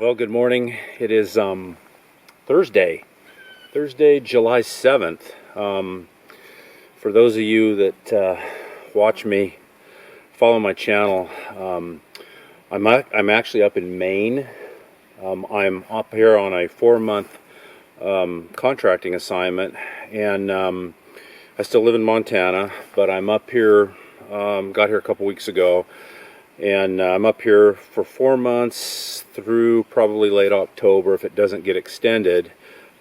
Well, good morning. It is Thursday, July 7th. For those of you that watch me, follow my channel, I'm actually up in Maine. I'm up here on a 4-month contracting assignment, and I still live in Montana, but I'm up here, got here a couple weeks ago, and I'm up here for 4 months through probably late October if it doesn't get extended.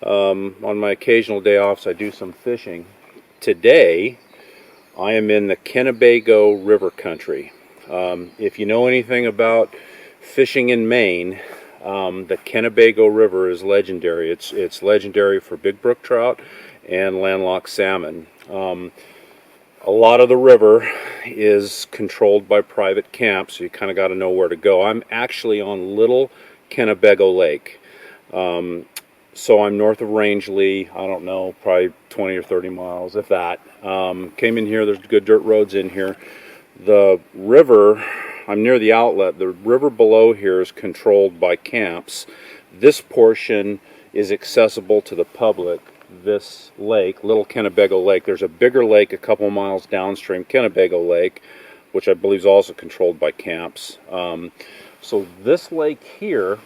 On my occasional day offs, I do some fishing. Today, I am in the Kennebago River country. If you know anything about fishing in Maine, the Kennebago River is legendary. It's legendary for big brook trout and landlocked salmon. A lot of the river is controlled by private camps, so you kind of got to know where to go. I'm actually on Little Kennebago Lake. So I'm north of Rangeley, I don't know, probably 20 or 30 miles, if that. Came in here, there's good dirt roads in here. The river, I'm near the outlet, the river below here is controlled by camps. This portion is accessible to the public. This lake, Little Kennebago Lake, there's a bigger lake a couple miles downstream, Kennebago Lake, which I believe is also controlled by camps. So this lake here,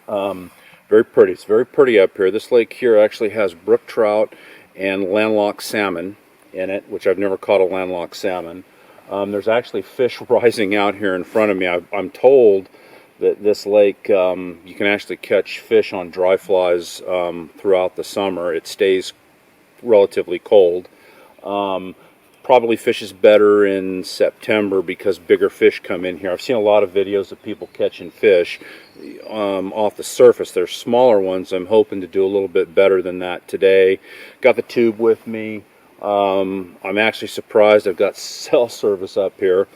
very pretty. It's very pretty up here. This lake here actually has brook trout and landlocked salmon in it, which I've never caught a landlocked salmon. There's actually fish rising out here in front of me. I'm told that this lake, you can actually catch fish on dry flies throughout the summer. It stays relatively cold. Probably fishes better in September because bigger fish come in here. I've seen a lot of videos of people catching fish off the surface. There's smaller ones. I'm hoping to do a little bit better than that today. Got the tube with me. I'm actually surprised I've got cell service up here.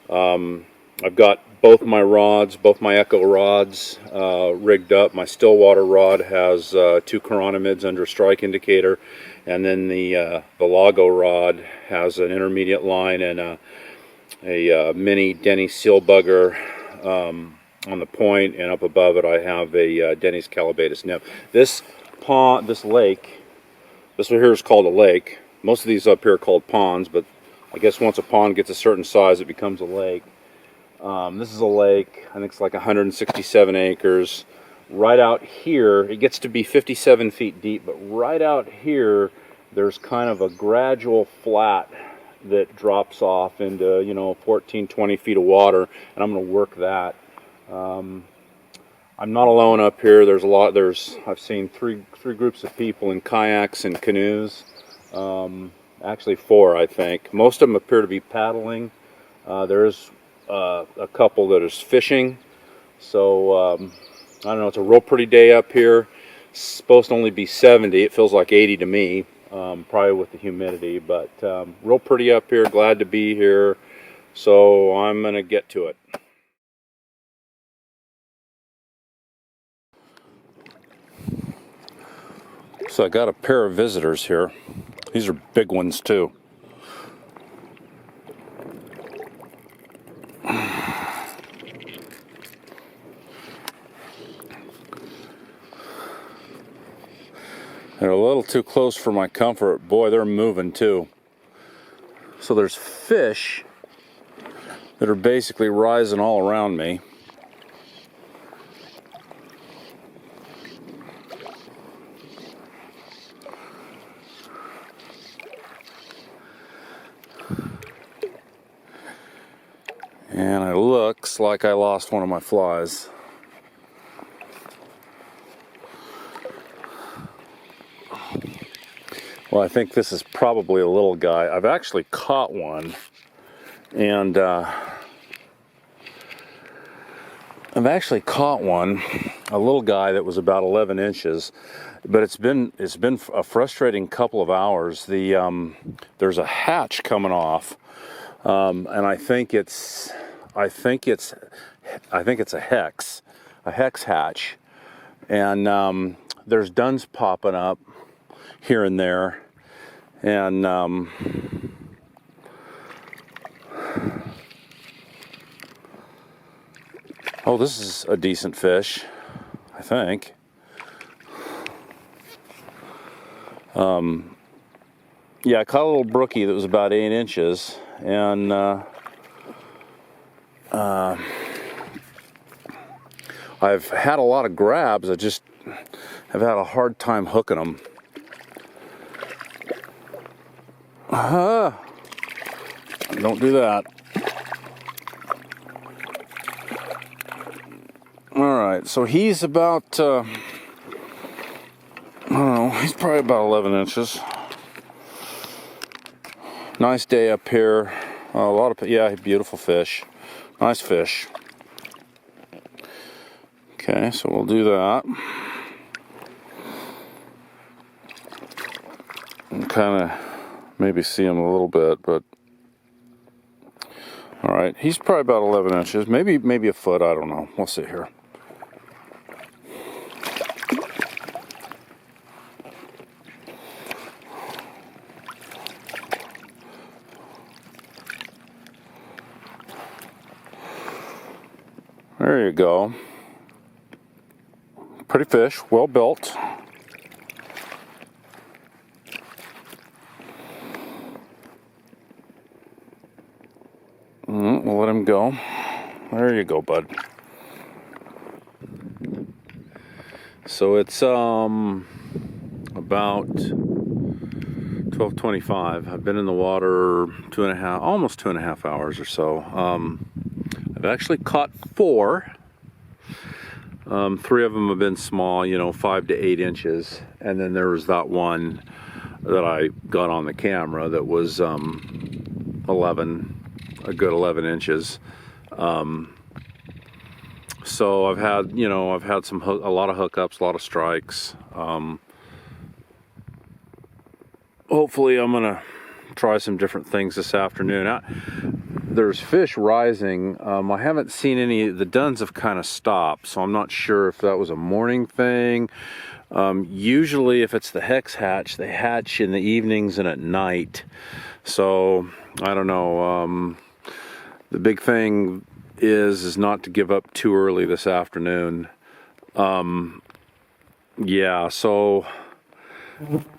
I've got both my rods, both my Echo rods rigged up. My Stillwater rod has 2 chironomids under a strike indicator, and then the Lago rod has an intermediate line and a mini Denny's seal bugger on the point, and up above it I have a Denny's calabatus nymph. This pond, this lake, this one here is called a lake. Most of these up here are called ponds, but I guess once a pond gets a certain size it becomes a lake. This is a lake, I think it's like 167 acres. Right out here, it gets to be 57 feet deep, but right out here, there's kind of a gradual flat that drops off into, 14, 20 feet of water, and I'm going to work that. I'm not alone up here. I've seen three groups of people in kayaks and canoes. Actually 4, I think. Most of them appear to be paddling. There's a couple that is fishing. So I don't know, it's a real pretty day up here. It's supposed to only be 70. It feels like 80 to me, probably with the humidity, but real pretty up here. Glad to be here. So I'm gonna get to it. So I got a pair of visitors here. These are big ones too. They're a little too close for my comfort. Boy, they're moving too. So there's fish that are basically rising all around me. And it looks like I lost one of my flies. Well, I think this is probably a little guy. I've actually caught one, and a little guy that was about 11 inches, but it's been a frustrating couple of hours. There's a hatch coming off, and I think it's a hex hatch, and there's duns popping up here and there, and Oh, this is a decent fish, I think. Yeah, I caught a little brookie that was about 8 inches, and I've had a lot of grabs. I just have had a hard time hooking them. Don't do that. All right, so he's about, I don't know, he's probably about 11 inches. Nice day up here. A lot of, yeah, beautiful fish. Nice fish. Okay, so we'll do that. And kind of maybe see him a little bit, but all right, he's probably about 11 inches, maybe a foot. I don't know. We'll see here. There you go. Pretty fish, well built. We'll let him go. There you go, bud. So it's about 12:25. I've been in the water almost 2.5 hours or so. I've actually caught 4. 3 of them have been small, 5 to 8 inches, and then there was that one that I got on the camera that was 11, a good 11 inches. So I've had, a lot of hookups, a lot of strikes. Hopefully I'm gonna try some different things this afternoon. There's fish rising. I haven't seen any. The duns have kind of stopped, so I'm not sure if that was a morning thing. Usually if it's the hex hatch, they hatch in the evenings and at night. So I don't know. The big thing is not to give up too early this afternoon. Yeah, so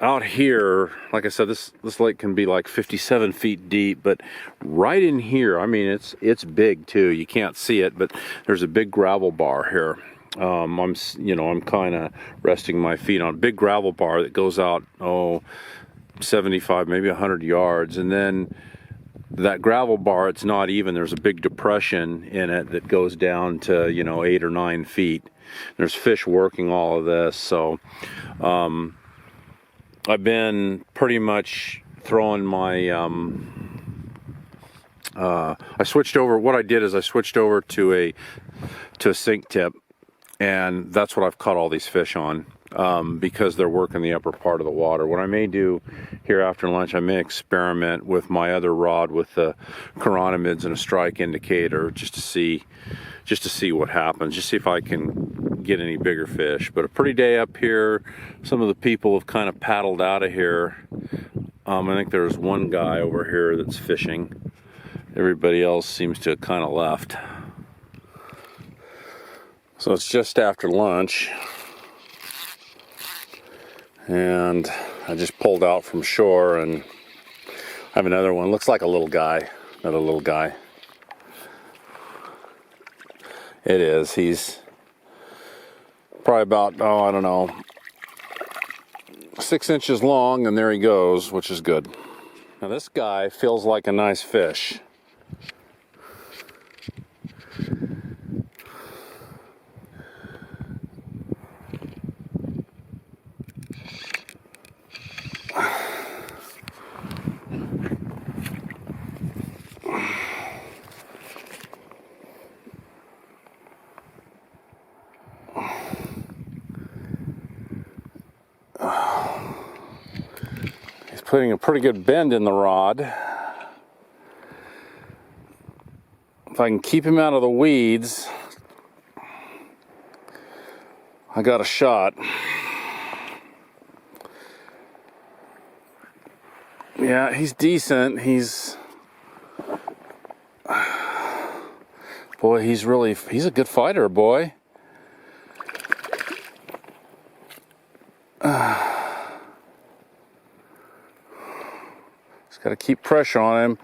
out here, like I said, this lake can be like 57 feet deep, but right in here, I mean, it's big too. You can't see it, but there's a big gravel bar here. I'm kind of resting my feet on a big gravel bar that goes out 75, maybe 100 yards, and then that gravel bar, it's not even. There's a big depression in it that goes down to 8 or 9 feet. There's fish working all of this, so I've been pretty much throwing my I switched over. What I did is I switched over to a sink tip, and that's what I've caught all these fish on, because they're working the upper part of the water. What I may do here after lunch, I may experiment with my other rod with the chironomids and a strike indicator, just to see what happens, just see if I can get any bigger fish. But a pretty day up here. Some of the people have kind of paddled out of here. I think there's one guy over here that's fishing. Everybody else seems to have kind of left. So it's just after lunch, and I just pulled out from shore, and I have another one. Looks like a little guy, another little guy. It is. He's probably about, I don't know, 6 inches long, and there he goes, which is good. Now this guy feels like a nice fish. Putting a pretty good bend in the rod. If I can keep him out of the weeds, I got a shot. Yeah, he's decent. He's Boy, he's a good fighter, boy. Just got to keep pressure on him.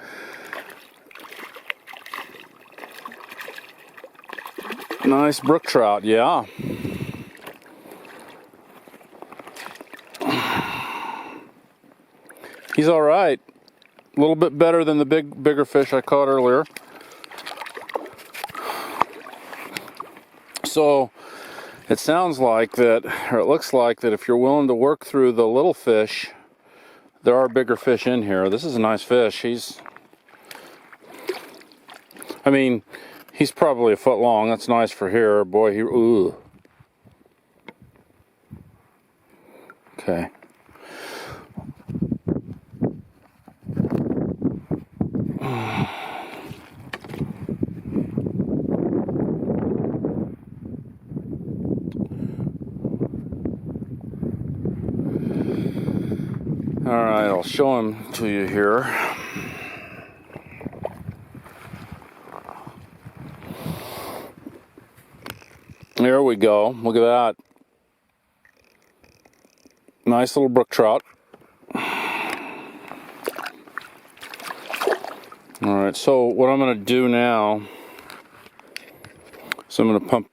Nice brook trout, yeah. He's all right. A little bit better than the bigger fish I caught earlier. So it sounds like that, or it looks like that if you're willing to work through the little fish, there are bigger fish in here. This is a nice fish. He's probably a foot long. That's nice for here. Boy, ooh. Okay. All right, I'll show him to you here. There we go. Look at that. Nice little brook trout. All right, so what I'm going to do now is I'm going to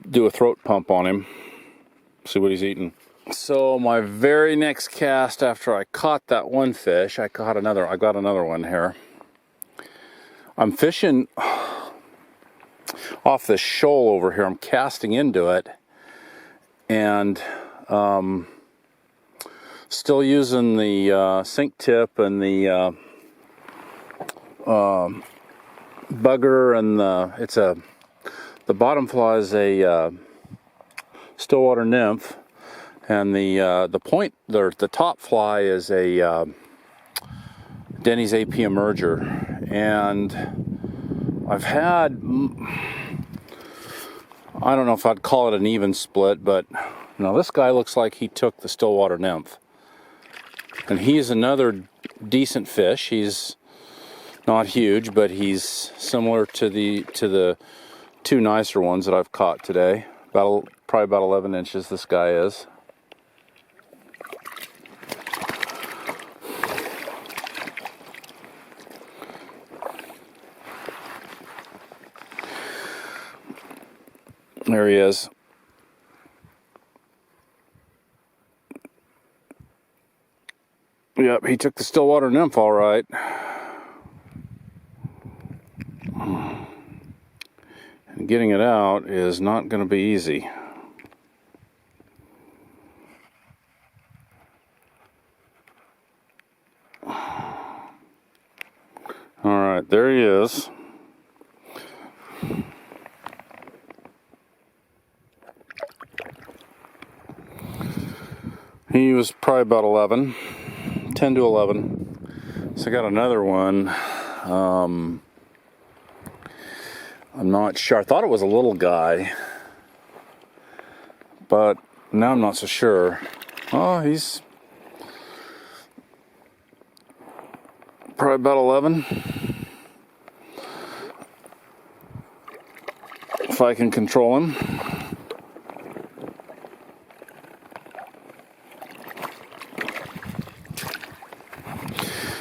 do a throat pump on him, see what he's eating. So my very next cast after I caught that one fish, I got another one here. I'm fishing off this shoal over here. I'm casting into it and still using the sink tip and the bugger, and the bottom fly is a stillwater nymph, and the top fly is a Denny's AP emerger. And I've had, I don't know if I'd call it an even split, but now this guy looks like he took the stillwater nymph, and he's another decent fish. He's not huge, but he's similar to the two nicer ones that I've caught today. Probably about 11 inches this guy is. There he is. Yep, he took the stillwater nymph all right. And getting it out is not going to be easy. All right, there he is. He was probably about 10 to 11. So I got another one. I'm not sure. I thought it was a little guy, but now I'm not so sure. Oh, he's probably about 11. If I can control him.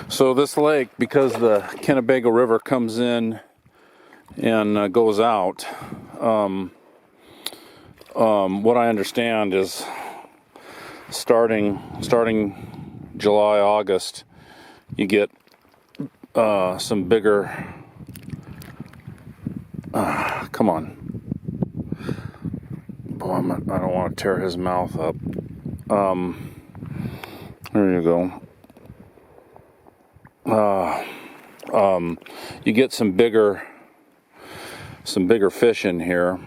So this lake, because the Kennebago River comes in and goes out, what I understand is starting July, August, you get some bigger, come on, boy, I don't want to tear his mouth up. There you go. You get some bigger fish in here.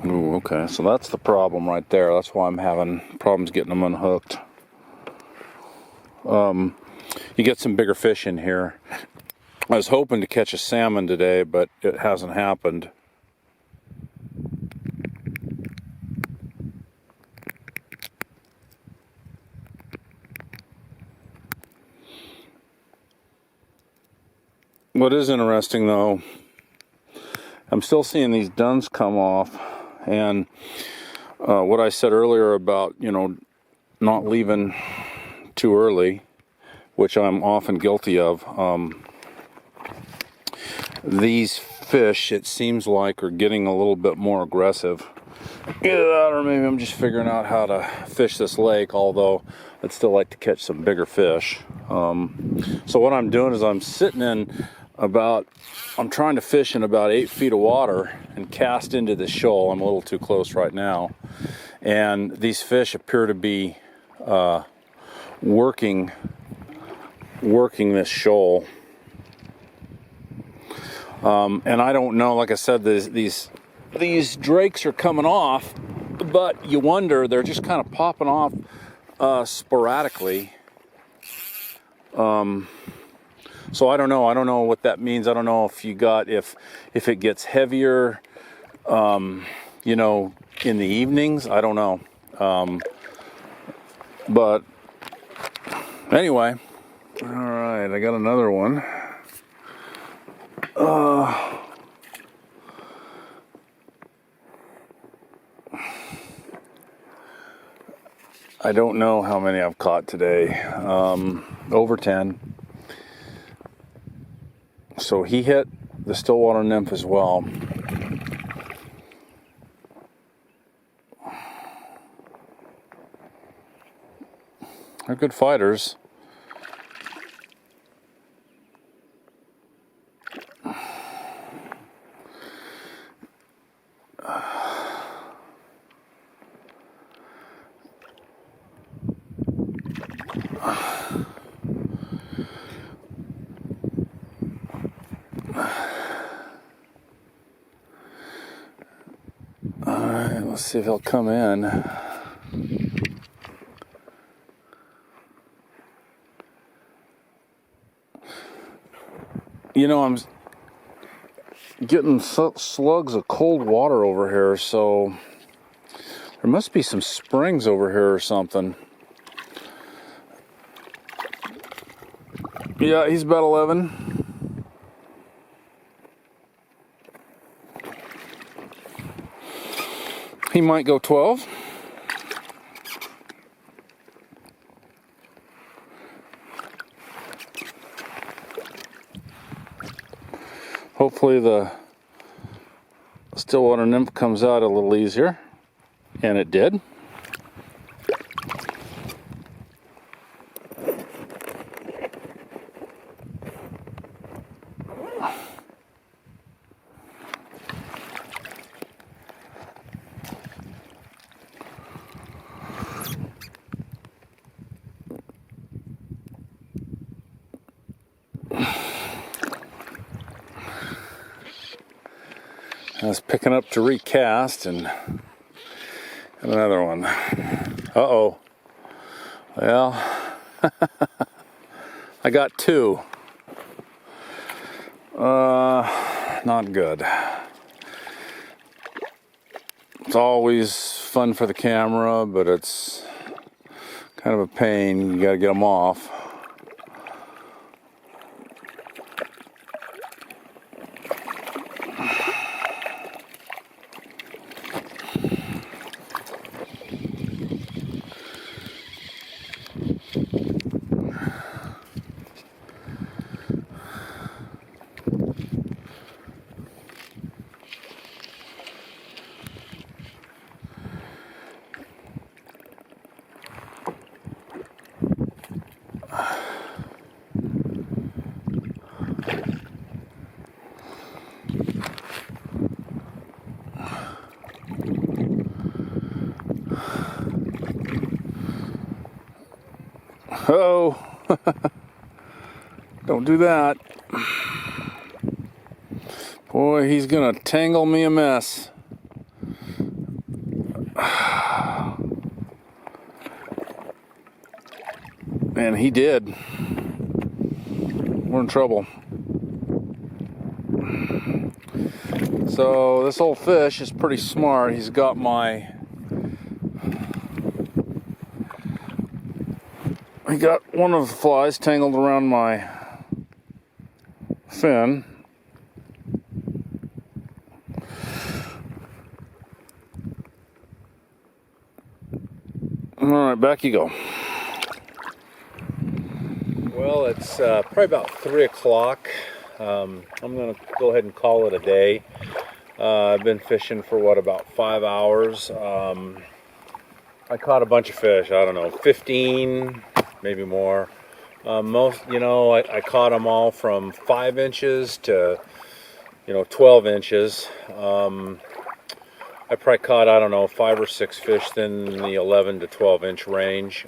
Ooh, okay, so that's the problem right there. That's why I'm having problems getting them unhooked. You get some bigger fish in here. I was hoping to catch a salmon today, but it hasn't happened. What is interesting though, I'm still seeing these duns come off, and what I said earlier about, you know, not leaving too early, which I'm often guilty of. These fish, it seems like, are getting a little bit more aggressive. Either that, or maybe I'm just figuring out how to fish this lake, although I'd still like to catch some bigger fish. So what I'm doing is I'm sitting in I'm trying to fish in about 8 feet of water and cast into the shoal. I'm a little too close right now. And these fish appear to be working this shoal. And I don't know, like I said, these drakes are coming off, but you wonder, they're just kind of popping off sporadically. So I don't know what that means. I don't know if if it gets heavier, you know, in the evenings. I don't know. But anyway, all right, I got another one. I don't know how many I've caught today. Over 10. So he hit the Stillwater nymph as well. They're good fighters. Alright, let's see if he'll come in. You know, I'm getting slugs of cold water over here, so there must be some springs over here or something. Yeah, he's about 11. He might go 12. Hopefully the Stillwater nymph comes out a little easier, and it did. I was picking up to recast, and another one. Uh-oh. Well, I got 2. Not good. It's always fun for the camera, but it's kind of a pain. You gotta get them off. Oh, don't do that. Boy, he's gonna tangle me a mess. And he did. We're in trouble. So this old fish is pretty smart. He's got he got one of the flies tangled around my fin. Alright, back you go. Well, it's probably about 3 o'clock. I'm going to go ahead and call it a day. I've been fishing for what, about 5 hours. I caught a bunch of fish, I don't know, 15, maybe more. I caught them all from 5 inches to, 12 inches. I probably caught, I don't know, 5 or 6 fish in the 11 to 12 inch range.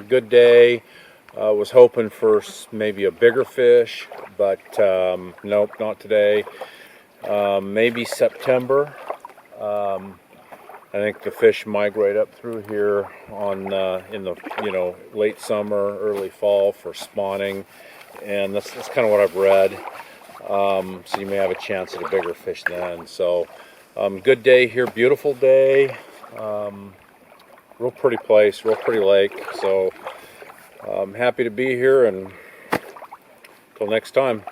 Good day. Was hoping for maybe a bigger fish, but nope, not today. Maybe September. I think the fish migrate up through here in the late summer, early fall for spawning, and that's kind of what I've read. So you may have a chance at a bigger fish then. So good day here, beautiful day, real pretty place, real pretty lake. So I'm happy to be here, and until next time.